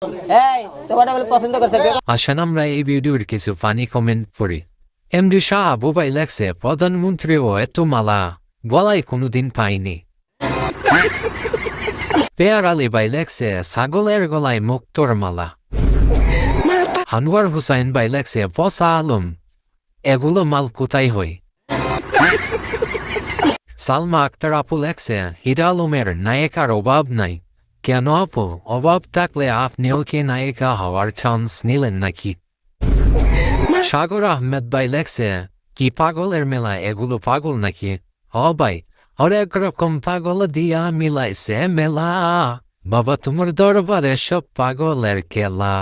এই তোমার বলে পছন্দ করতে আসেন আমরা এই ভিডিওর কিছু ফানি কমেন্ট পড়ি। এমডি শাহ আবু ভাই লেখছে, প্রধানমন্ত্রীও এত মালা গলায় কোনোদিন পাইনি। পেয়ার আলী ভাই লেখছে, ছাগলের গলায় মুক্তোর মালা। হানওয়ার হুসাইন ভাই লেখছে, পসা আলম এগুলো মাল কোথায় হয়? সালমা আক্তার আপু লেখছে, হিরা আলমের নায়িকার অভাব নাই। কেন আপু, অভাব থাকলে আপনিও কি নায়িকা হওয়ার চান্স নিলেন নাকি? সাগর আহমেদ ভাই লেখছে, কি পাগলের মেলা, এগুলো পাগল নাকি? ভাই, হরেক রকম পাগল দিয়া মিলাইছে মেলা, বাবা তোমার দরবারে সব পাগলের খেলা।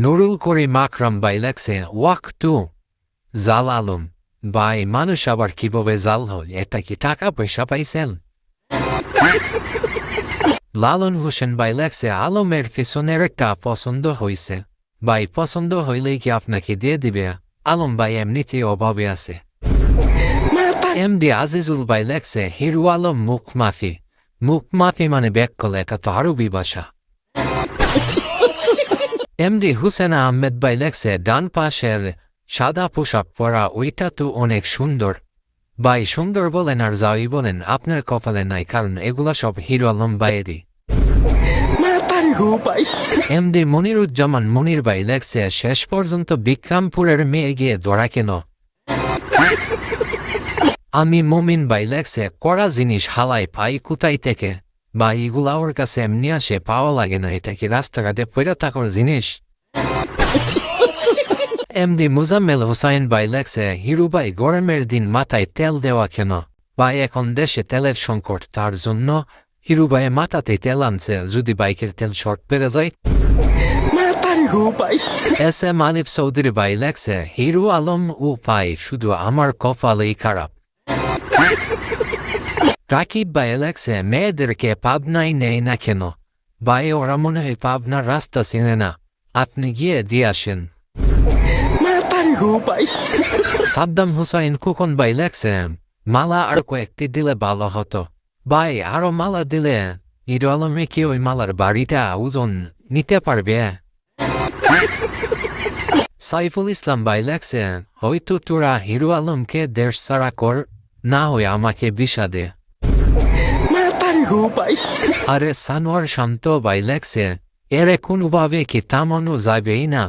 নুরুল করিম আকরাম ভাই লেখছে, ওয়াক টু জাল আলম ভাই, মানুষ আবার কিভাবে জাল হয়, এটা কি টাকা পয়সা পাইছেন? লালন হোসেন ভাই লেখছে, আলমের পিছনের একটা পছন্দ হইছে ভাই, পছন্দ হইলেই কি আপনাকে দিয়ে দিবে? আলম ভাই এমনিতে অভাবে আছে। এমডি আজিজুল ভাই লেখছে, হিরু আলম মুখ মাফি। মুখ মাফি মানে ব্যাককল, এটা তো আরবি ভাষা। এমডি হুসেন আহমেদ ভাই লেখছে, ডান পাশের সাদা পোশাক পরা ওইটা তো অনেক সুন্দর ভাই। সুন্দর বলেন আর যাই বলেন, আপনার কপালে নাই, কারণ এগুলা সব হিরো আলম ভাইয়েরই। এমডি মনিরুজ্জামান মনির ভাই লেখছে, শেষ পর্যন্ত বিক্রমপুরের মেয়ে গিয়ে ধরা কেন? আমি মমিন ভাই লেখছে, কড়া জিনিস হালাই পাই কোথায় থেকে বা এগুলা ওর কাছে এমনি আসে, পাওয়া লাগে না, এটা কি রাস্তাঘাটে পড়ে থাকার জিনিস? এমডি মুজাম্মেল হুসাইন ভাই লেখছে, হিরু ভাই গরমের দিন মাথায় তেল দেওয়া কেন ভাই? এখন দেশে তেলের সংকট, তার জন্য হিরু ভাই মাথাতে তেল আনছে, যদি বাইকের তেল শর্ট পেরে যায়। এস এম আলিফ চৌধুরী ভাই লেখছে, হিরু আলম ও পাই শুধু আমার কপালেই খারাপ। রাকিব ভাই লেখছে, মেয়েদেরকে পাবনায় নেই না কেন ভাই? ওরা মনে হয় পাবনার রাস্তা চিনে না, আপনি গিয়ে দিয়ে আসেন। সাদ্দাম হুসাইন কুকন ভাই লেখছে, মালা আর কয়েকটি দিলে ভালো হতো ভাই, আরো মালা দিলে হিরো আলমে কি ওই মালার বাড়িটা ওজন নিতে পারবে? সাইফুল ইসলাম ভাই লেখছে, হয়তো তোরা হিরো আলমকে দেশ ছাড়া কর, না হয় আমাকে বিষা দে। আরে সানোয়ার শান্ত ভাই লেখছে, এরে কোনোভাবে কি থামানো যাবেই না?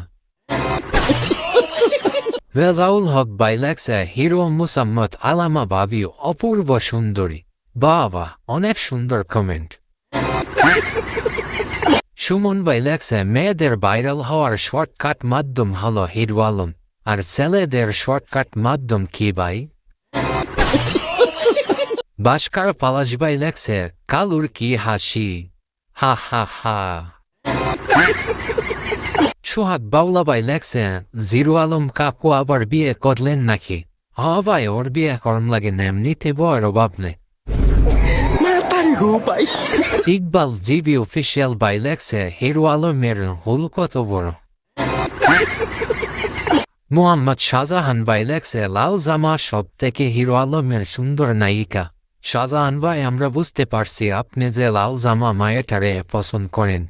রেজাউল হক ভাই লেখছে, হিরো মুসাম্মদ আলামা ভাবি অপূর্ব সুন্দরী। বাবা, অনেক সুন্দর কমেন্ট। সুমন ভাই লেখছে, মেয়েদের ভাইরাল হওয়ার শর্টকাট মাধ্যম হলো হিরো আলম, আর ছেলেদের শর্টকাট মাধ্যম কি ভাই? ভাস্কর পালাশ ভাই লেখছে, কালুর কি হাসি, হা হা হা। সোহাগ বাউলা ভাই লেখছে, জিরো আলম কাকু আবার বিয়ে করলেন নাকি? ভাই, ওর বিয়ে করম লাগে না, এমনিতে বয়ের অভাব নেই। ইকবাল জিবি অফিসিয়াল ভাই লেখছে, হিরো আলমের হুল কত বড়। মোহাম্মদ শাহজাহান ভাই লেখছে, লাল জামা সব থেকে হিরো আলমের সুন্দর নায়িকা। শাহজাহান ভাই, আমরা বুঝতে পারছি আপনি যে লাল জামা মায়েটারে পছন্দ করেন।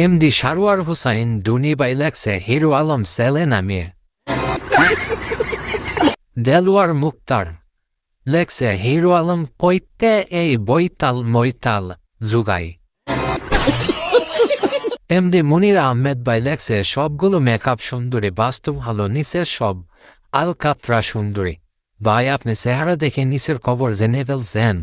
এমডি সারোয়ার হুসাইন ডুনি ভাই লেখছে, হিরো আলম ছেলে না মেয়ে? দেলোয়ার মুক্তার লেখছে, হিরো আলম কইতে এই বইতাল মইতাল যুগাই। এমডি মুনির আহমেদ ভাই লেখছে, সবগুলো মেকআপ সুন্দরী, বাস্তব হলো নিচের সব আলকাতরা সুন্দরী। ভাই, আপনি চেহারা দেখে নিচের খবর জেনে ফেলছেন।